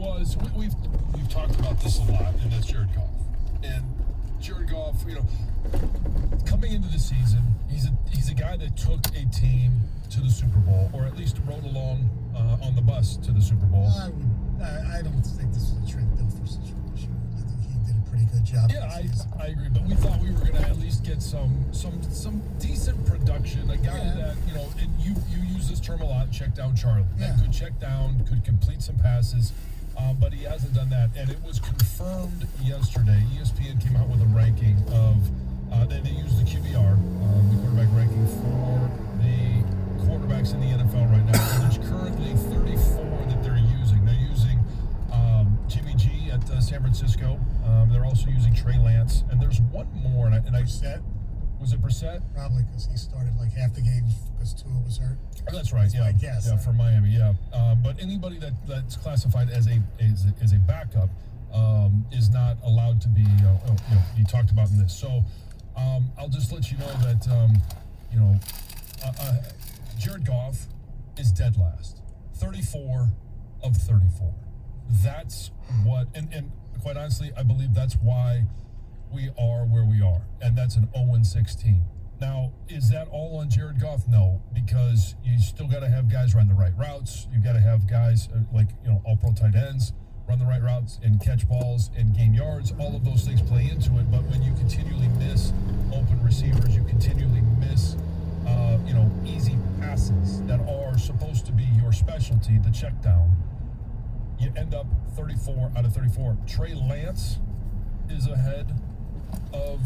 was, we've talked about this a lot, and that's Jared Goff. And Jared Goff, coming into the season, he's a guy that took a team to the Super Bowl, or at least rode along on the bus to the Super Bowl. I don't think this is a Trent Dilfer situation. I think he did a pretty good job. Yeah, I agree, but we thought we were going to at least get some decent production. A guy that, and you use this term a lot, check down Charlie. That could check down, could complete some passes, but he hasn't done that. And it was confirmed yesterday. ESPN came out with a ranking of, they used the QBR, the quarterback ranking for the quarterbacks in the NFL right now. And there's currently 34 that they're using. They're using Jimmy G at San Francisco. They're also using Trey Lance, and there's one more. Brissett. Was it Brissett? Probably because he started like half the games because Tua was hurt. Oh, that's right. I guess. Yeah, for Miami. Yeah, but anybody that's classified as a backup is not allowed to be. You talked about in this, so I'll just let you know that Jared Goff is dead last, 34 of 34. That's what, and quite honestly, I believe that's why we are where we are, and that's an 0-16. Now, is that all on Jared Goff? No, because you still got to have guys run the right routes. You got to have guys all-pro tight ends run the right routes and catch balls and gain yards. All of those things play into it. But when you continually miss open receivers, you continually miss easy passes that are supposed to be your specialty, the check down, you end up 34 out of 34. Trey Lance is ahead of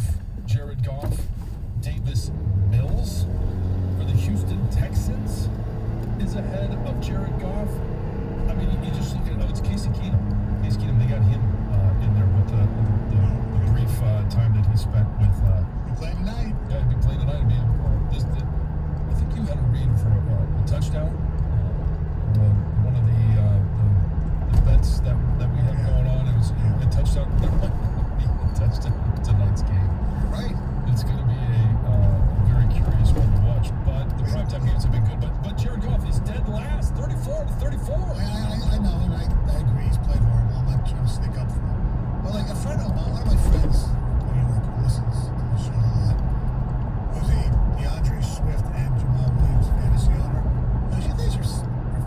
Jared Goff. Davis Mills for the Houston Texans is ahead of Jared Goff. I mean, you just look at it's Casey Keenum. Casey Keenum, they got him in there with the brief time that he spent with. He playing tonight. Yeah, he'll be playing tonight. I think you had a read for a touchdown. One of the bets that we had going on. It was a touchdown. There might be a touchdown in tonight's game. Right. It's going to be a very curious one to watch. But the primetime games have been good. But Jared Goff is dead last, 34 to 34. I know, and I agree. He's played horrible. I'm not trying to stick up for him. But like a friend of mine, one of my friends in New York who listens to the show a lot, who's a DeAndre Swift and Jamal Williams fantasy owner, goes, you guys are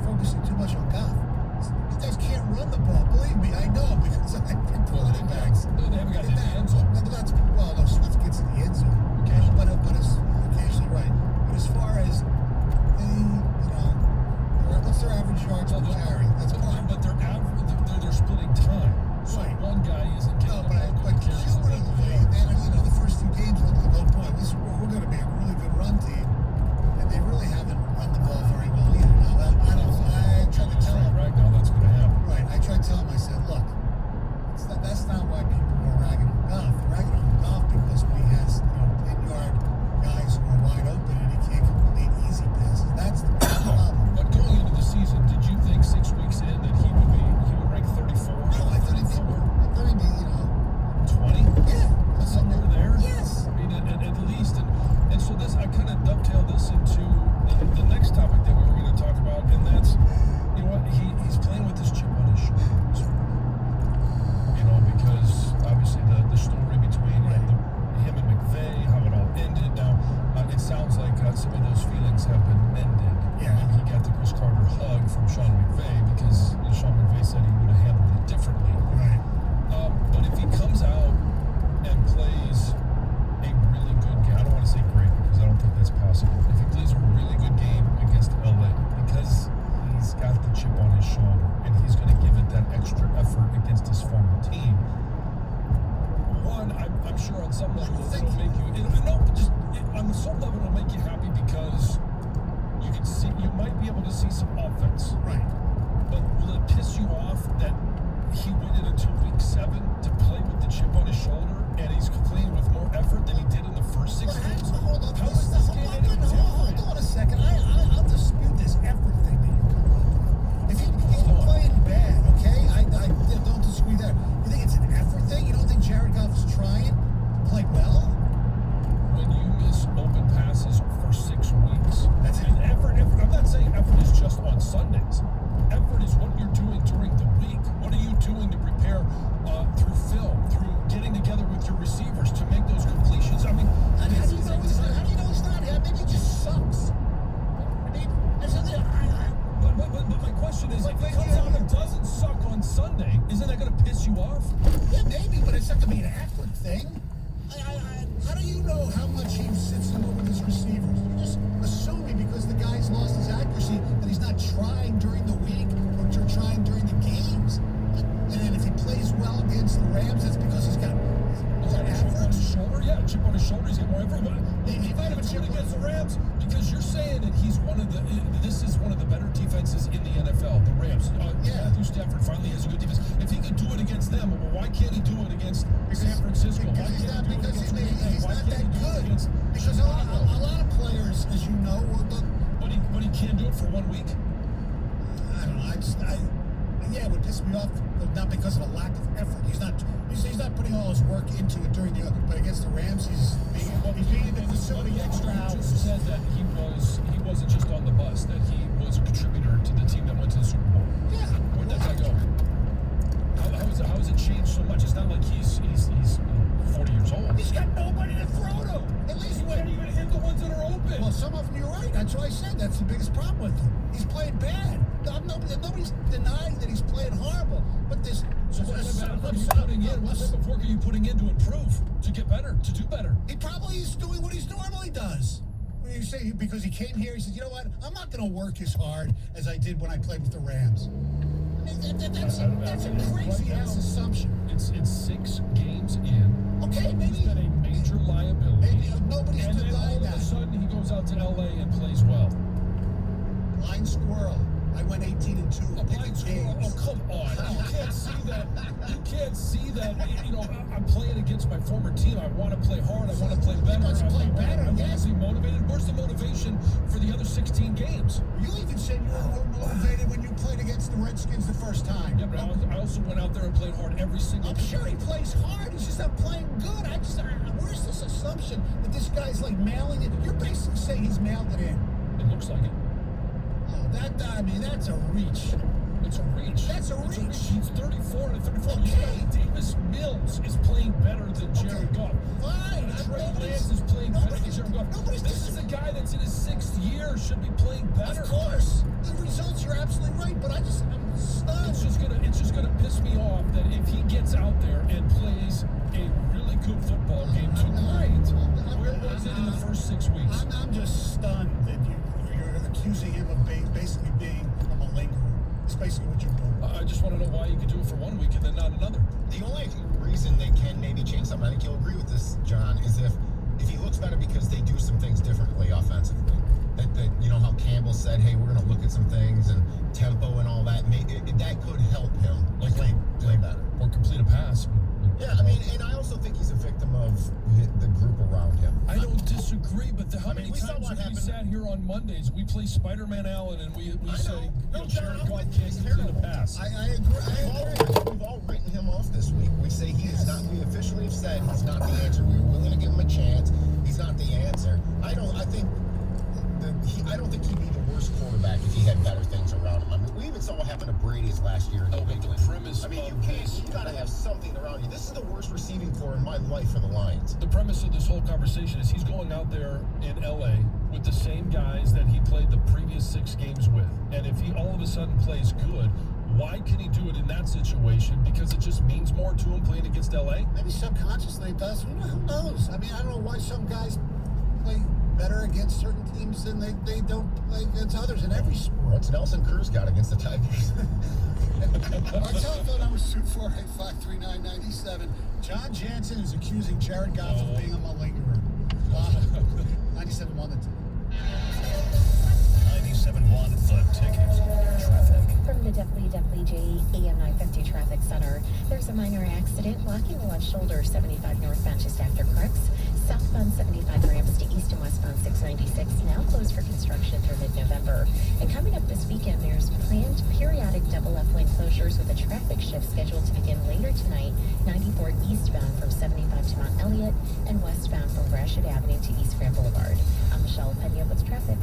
focusing too much on Goff. These guys can't run the ball. Believe me, I know because I've been running backs. No, they haven't got in the end zone. No, Swift gets in the end zone. Occasionally. But it's occasionally right. But as far as what's their average yards per carry? That's fine. But they're splitting time. So one guy isn't getting but the first two games look like low point. We're going to be a really good run team, and they really haven't run the ball very well either. I tried to tell him. Right now, that's going to happen. Right. I tried to tell him. I said, look, that's not why people are ragging on Goff. They're ragging on Goff because when he has 10-yard guys who are wide open and he can't complete easy passes, that's the problem. But going into the season, did you think 6 weeks in that he would rank 34? No, I thought he'd be 20? Yeah. Somewhere there? Yes. I mean, at least. And so this, I kind of dovetail this into the next topic that we were going to talk about, and that's, he's playing with this chip on his shoulder. Because obviously the story between him and McVay, how it all ended. Now, it sounds like some of those feelings have been mended. Yeah. Maybe he got the Chris Carter hug from Sean McVay because Sean McVay said he would have handled it differently. Right. But if he comes out and plays a really good game, I don't want to say great because I don't think that's possible. If he plays a really good game against LA because he's got the chip on his shoulder and he's going to give it that extra effort against his former team. One, I'm sure on some level it'll make you. On some level it'll make you happy because you might be able to see some offense. Right. But will it piss you off that receivers to make those completions. I mean, How do you know he's not? Maybe he just sucks. I mean, that's the thing. but my question is, if he comes out and doesn't suck on Sunday, isn't that going to piss you off? Yeah, maybe, but it's not going to be an accurate thing. How do you know how much he sits in with his receivers? You're just assuming because the guy's lost his accuracy that he's not trying during the week or trying during the games. And then if he plays well against the Rams, that's because he's got Chip on his shoulder, yeah, chip on his shoulder. He's got more everyone. He might have a chip against the Rams because you're saying that he's this is one of the better defenses in the NFL. The Rams. Yeah. Matthew Stafford finally has a good defense. If he could do it against them, well, why can't he do it against San Francisco? Because he's not that good. Because a lot of players, as you know, But he can't do it for 1 week. I don't know. Yeah, it would piss me off, but not because of a lack of effort. He's not putting all his work into it during the. But against the Rams, he's being in the facility extra hours. You just said that he wasn't just on the bus; that he was a contributor to the team that went to the Super Bowl. Yeah. Where'd that guy go? How has it changed so much? It's not like he's 40 years old. He's got nobody to throw to. At least He can't even hit the ones that are open. Well, some of them you're right. That's what I said. That's the biggest problem with him. He's playing bad. Nobody's denying that he's playing horrible. But this. So what type of work are you putting in to improve, to get better, to do better? He probably is doing what he normally does. When you say because he came here, he said, you know what? I'm not going to work as hard as I did when I played with the Rams. I mean, that's a crazy ass assumption. It's 6 games in. Okay, maybe he's been a major liability. Maybe nobody's and then denying all that. of a sudden he goes out to LA and plays well. Blind squirrel. I went 18-2. A blind squirrel? Oh, come on. You can't see that. You can't see that. You know, I'm playing against my former team. I want to play hard. I want to play better. He wants to play better, I'm yes. obviously motivated. Where's the motivation for the other 16 games? You even said you were more motivated when you played against the Redskins the first time. Yeah, but I also went out there and played hard every single I'm game. sure he plays hard. He's just not playing good. Where's this assumption that this guy's like mailing it? You're basically saying he's mailed it in. It looks like it. Oh, that's a reach. It's a reach. That's a reach. He's 34 and 34. Okay. Davis Mills is playing better than Jared Goff. Fine. Trey Lance is playing better than Jared Goff. This is a guy that's in his 6th year, should be playing better. Of course. The results, you're absolutely right, but I'm stunned. It's just gonna piss me off that if he gets out there and plays a really good football game tonight, where was it in the first 6 weeks? I'm just stunned that you're accusing him of basically being a malingerer. It's basically what you're doing. I just want to know why you could do it for 1 week and then not another. The only reason they can maybe change something, I think you'll agree with this, John, is if he looks better because they do some things differently offensively. That you know how Campbell said, hey, we're going to look at some things and tempo and all that. That could help him play better. Or complete a pass. Yeah, I mean, and I also think he's a victim of the group around him. I don't disagree, but how many we saw times what have we happened. sat here on Mondays, we play Spider-Man Allen, and we say, No, Jared John, Goff I'm can't with you. complete a pass. I agree. We've all written him off this week. We say he is not. We officially have said he's not the answer. We were willing to give him a chance. He's not the answer. I don't think he'd be the worst quarterback if he had better things around him. I mean, we even saw what happened to Brady's last year in New But England. the premise I mean, of this, you got to have something around you. This is the worst receiving core in my life for the Lions. the premise of this whole conversation is he's going out there in LA with the same guys that he played the previous 6 games with. And if he all of a sudden plays good, why can he do it in that situation? Because it just means more to him playing against LA? Maybe subconsciously it does. Who knows? I mean, I don't know why some guys play better against certain teams than they don't play against others in every sport. What's Nelson Cruz got against the Tigers? Our telephone number is 248-539-97. John Jansen is accusing Jared Goff of being a malingerer. 97.1 The Ticket. 97.1 The Ticket. Traffic. From the WWJ AM 950 Traffic Center, there's a minor accident blocking the left shoulder 75 northbound just after Crooks. Southbound 75 ramps to east and westbound 696 now closed for construction through mid-November. And coming up this weekend, there's planned periodic double left lane closures with a traffic shift scheduled to begin later tonight, 94 eastbound from 75 to Mount Elliott and westbound from Gratiot Avenue to East Grand Boulevard. I'm Michelle Pena with traffic.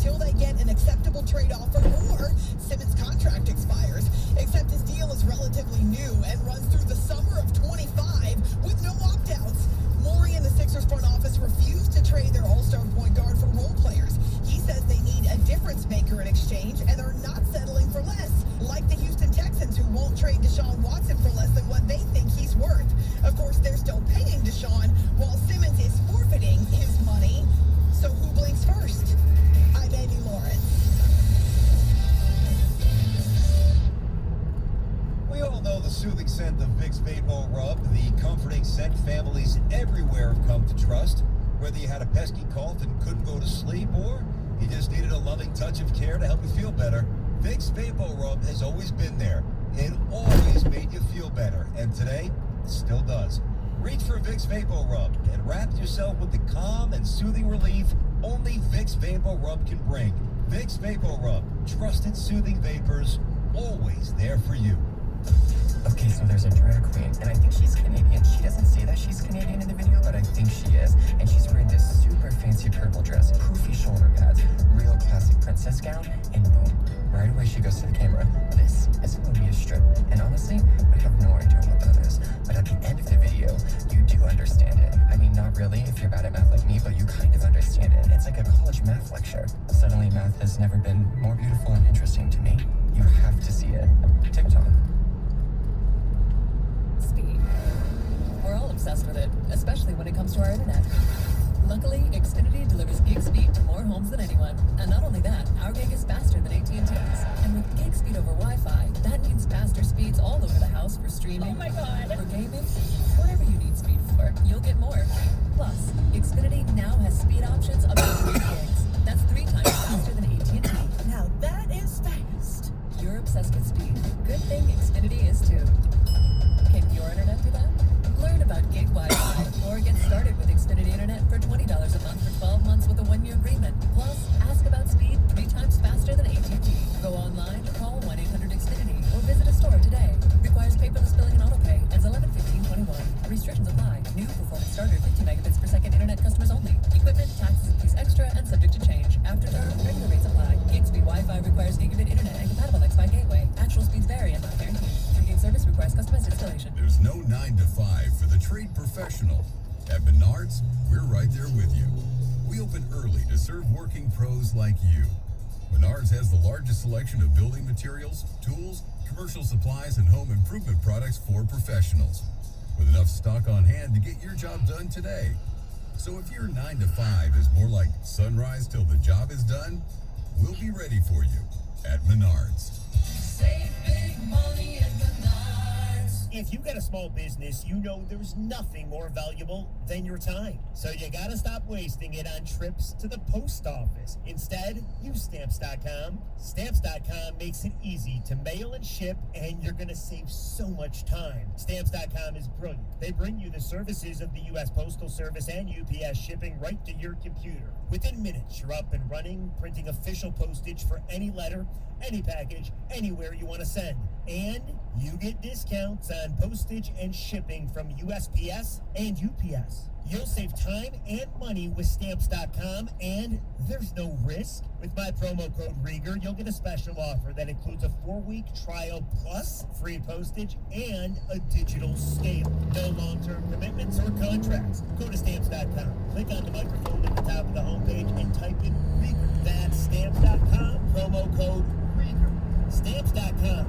until they get an acceptable trade offer or Simmons' contract expires. Except his deal is relatively new and runs through the summer of 25 with no opt-outs. Morey and the Sixers front office refused to trade their all-star point guard for role players. He says they need a difference maker in exchange, and they're not settling for less, like the Houston Texans, who won't trade Deshaun Watson for less than what they think he's worth. Of course, they're still paying Deshaun, while Simmons is forfeiting his money. So who blinks first? I'm Amy Lawrence. We all know the soothing scent of Vicks Vapor Rub, the comforting scent families everywhere have come to trust. Whether you had a pesky cough and couldn't go to sleep, or you just needed a loving touch of care to help you feel better, Vicks Vapor Rub has always been there. It always made you feel better, and today, it still does. Reach for Vicks Vapor Rub and wrap yourself with the calm and soothing relief only Vicks Vapor Rub can bring. Vicks Vapor Rub, trusted soothing vapors, always there for you. Okay, so there's a drag queen, and I think she's Canadian. She doesn't say that she's Canadian in the video, but I think she is. And she's wearing this super fancy purple dress, poofy shoulder pads, real classic princess gown, and boom, right away she goes to the camera. This is a movie strip, and honestly, I have no idea what that is. But at the end of the video, you do understand it. I mean, not really if you're bad at math like me, but you kind of understand it. It's like a college math lecture. Suddenly, math has never been more beautiful and interesting to me. You have to see it. TikTok. Speed. We're all obsessed with it, especially when it comes to our internet. Luckily, Xfinity delivers gig speed to more homes than anyone. And not only that, our gig is faster than AT&T's. And with gig speed over Wi-Fi, that means faster speeds all over the house for streaming, Oh my God. for gaming, whatever you need speed for, you'll get more. Plus, Xfinity now has speed options up to 3 gigs. That's 3 times faster than AT&T. Now that is fast. You're obsessed with speed. Good thing Xfinity is too. Can your internet do that? Learn about gig Wi-Fi or get started with Xfinity Internet for $20 a month for 12 months with a 1-year agreement. Plus, ask about speed 3 times faster than AT&T. Go online or call 1-800-XFINITY or visit a store today. Requires paperless billing and autopay. Ends 11/15/21. Restrictions apply. New performance starter 50 megabits per second internet customers only. Equipment, taxes, and fees extra and subject to change. After term, regular rates apply. Gig speed Wi-Fi requires gigabit internet and compatible X-Fi gateway. Actual speeds vary and not guaranteed. 3-gig service requires customized installation. There's no 9 to 5 for the trade professional. At Menards, we're right there with you. We open early to serve working pros like you. Menards has the largest selection of building materials, tools, commercial supplies, and home improvement products for professionals, with enough stock on hand to get your job done today. So if your 9 to 5 is more like sunrise till the job is done, we'll be ready for you at Menards. Save big money at Menards. If you got a small business, you know there's nothing more valuable than your time. So you gotta stop wasting it on trips to the post office. Instead, use Stamps.com. Stamps.com makes it easy to mail and ship, and you're gonna save so much time. Stamps.com is brilliant. They bring you the services of the U.S. Postal Service and UPS shipping right to your computer. Within minutes, you're up and running, printing official postage for any letter, any package, anywhere you want to send. And you get discounts on postage and shipping from USPS and UPS. You'll save time and money with Stamps.com, and there's no risk. With my promo code Rieger, you'll get a special offer that includes a 4-week trial plus free postage and a digital scale. No long-term commitments or contracts. Go to Stamps.com. Click on the microphone at the top of the homepage and type in Rieger. That's Stamps.com, promo code Rieger. Stamps.com.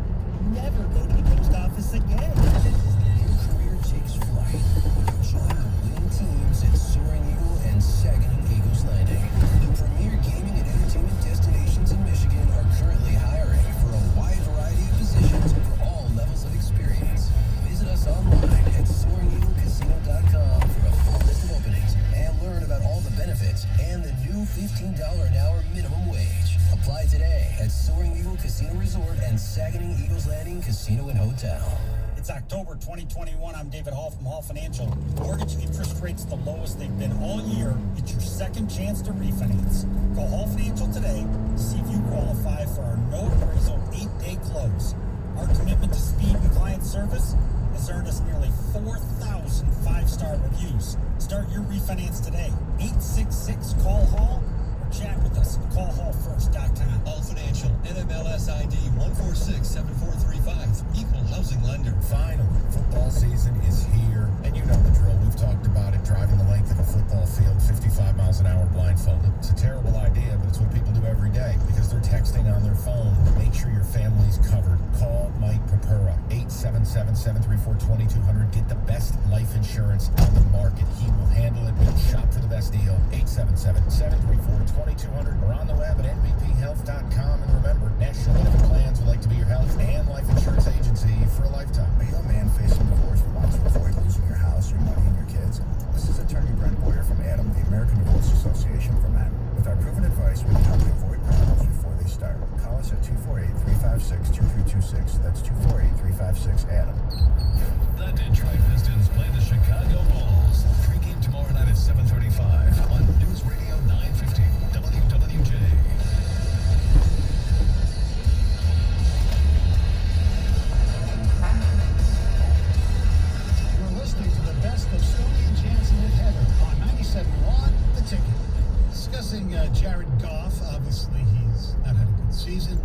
Never go to the post office again. Your career takes flight when you join the winning teams at Soaring Eagle and Saginaw Eagles Landing. The premier gaming and entertainment destinations in Michigan are currently hiring for a wide variety of positions for all levels of experience. Visit us online at SoaringEagleCasino.com for a full list of openings and learn about all the benefits and the new $15 an hour minimum wage. Apply today at Soaring Eagle Casino Resort and Saginaw Eagles Landing Casino and Hotel. It's October 2021. I'm David Hall from Hall Financial. Mortgage interest rates the lowest they've been all year. It's your second chance to refinance. Call Hall Financial today to see if you qualify for our no appraisal 8-day close. Our commitment to speed and client service has earned us nearly 4,000 5-star reviews. Start your refinance today. 866-CALL-HALL or chat with us. Call callhallfirst.com. All Financial, NMLS ID 1467435. Equal housing lender. Finally, football season is here, and you know the drill. We've talked about it, driving the length of a football field 55 miles an hour blindfolded. It's a terrible idea, but it's what people do every day because they're texting on their phone. Make sure your family's covered. Call Mike Papura, 877-734-2200. Get the best life insurance on the market. He will handle it. He'll shop for the best deal. 877-734-2200 or on the web at nbphealth.com. And remember, National Benefit Plans would like to be your health and life insurance agency for a lifetime. Are you a man facing divorce who wants to avoid losing your house, your money, and your kids? This is attorney Brent Boyer from ADAM, the American Divorce Association for Men. With our proven advice, we can help you avoid problems before they start. Call us at 248-356-2326. That's 248-356-ADAM. The Detroit Pistons play the Chicago Bulls. Pregame tomorrow night at 7:35 on News Radio 950 WWJ. You're listening to the best of Stoney and Jansen and Heather on 97.1 The Ticket. Discussing Jared Goff. Obviously, he's not had a good season.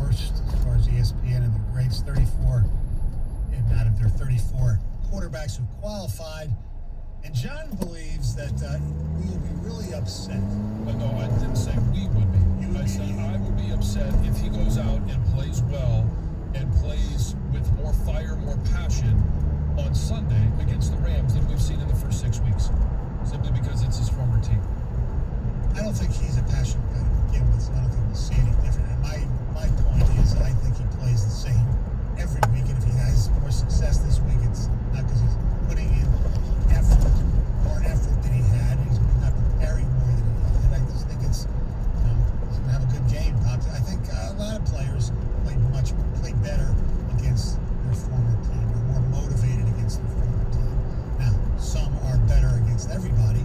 Worst as far as ESPN and the grades, 34 and out of their 34 quarterbacks who qualified. And John believes that we will be really upset. No, I didn't say we would be. I said I would be upset if he goes out and plays well and plays with more fire, more passion on Sunday against the Rams than we've seen in the first 6 weeks, simply because it's his former team. I don't think he's a passionate guy to begin with, so I don't think we'll see any different. And my point is, I think he plays the same every week, and if he has more success this week, it's not because he's putting in effort, more effort than he had. He's not preparing more than he had. I just think it's, he's going to have a good game. I think a lot of players play better against their former team, or more motivated against their former team. Now, some are better against everybody.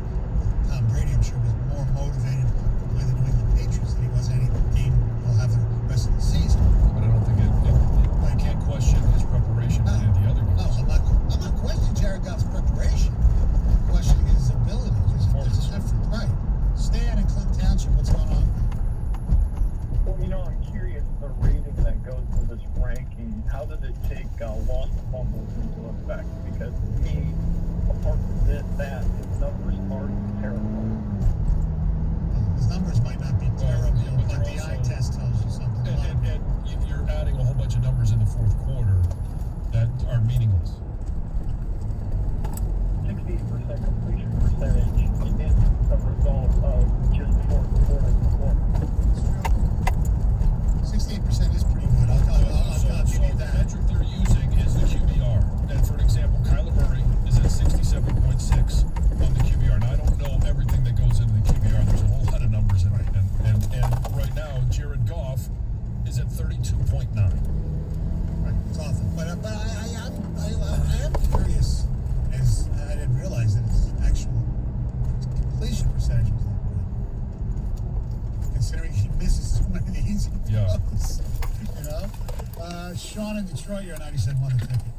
Tom Brady, I'm sure, was more motivated to play the New England Patriots than he was any game he'll have the rest of the season. But I don't think I can't question his preparation for any of the other games. No, I'm not questioning Jared Goff's preparation. I'm questioning his ability, his effort. Right. Stan in Clinton Township, what's going on? Well, I'm curious, the rating that goes to this ranking, how does it take lost fumbles into effect? Because to me, apart from that, his numbers aren't terrible. His numbers might not be terrible, but the eye test tells you something. And you're adding a whole bunch of numbers in the fourth quarter that are meaningless. 60% completion percentage is a result of just fourth quarter performance. It's true. 68% is pretty good. I'll give you The that. metric they're using is the QBR. And for example, Kyler Murray is at 67.6 on the QBR. And I don't know everything that goes into the QBR. There's a whole lot of numbers in it. And right now, Jared Goff is at 32.9. Right, it's awful. But I am curious, as I didn't realize that his actual completion percentage was that good. Considering he misses so many easy throws. Sean in Detroit, you're 97.1 The Ticket.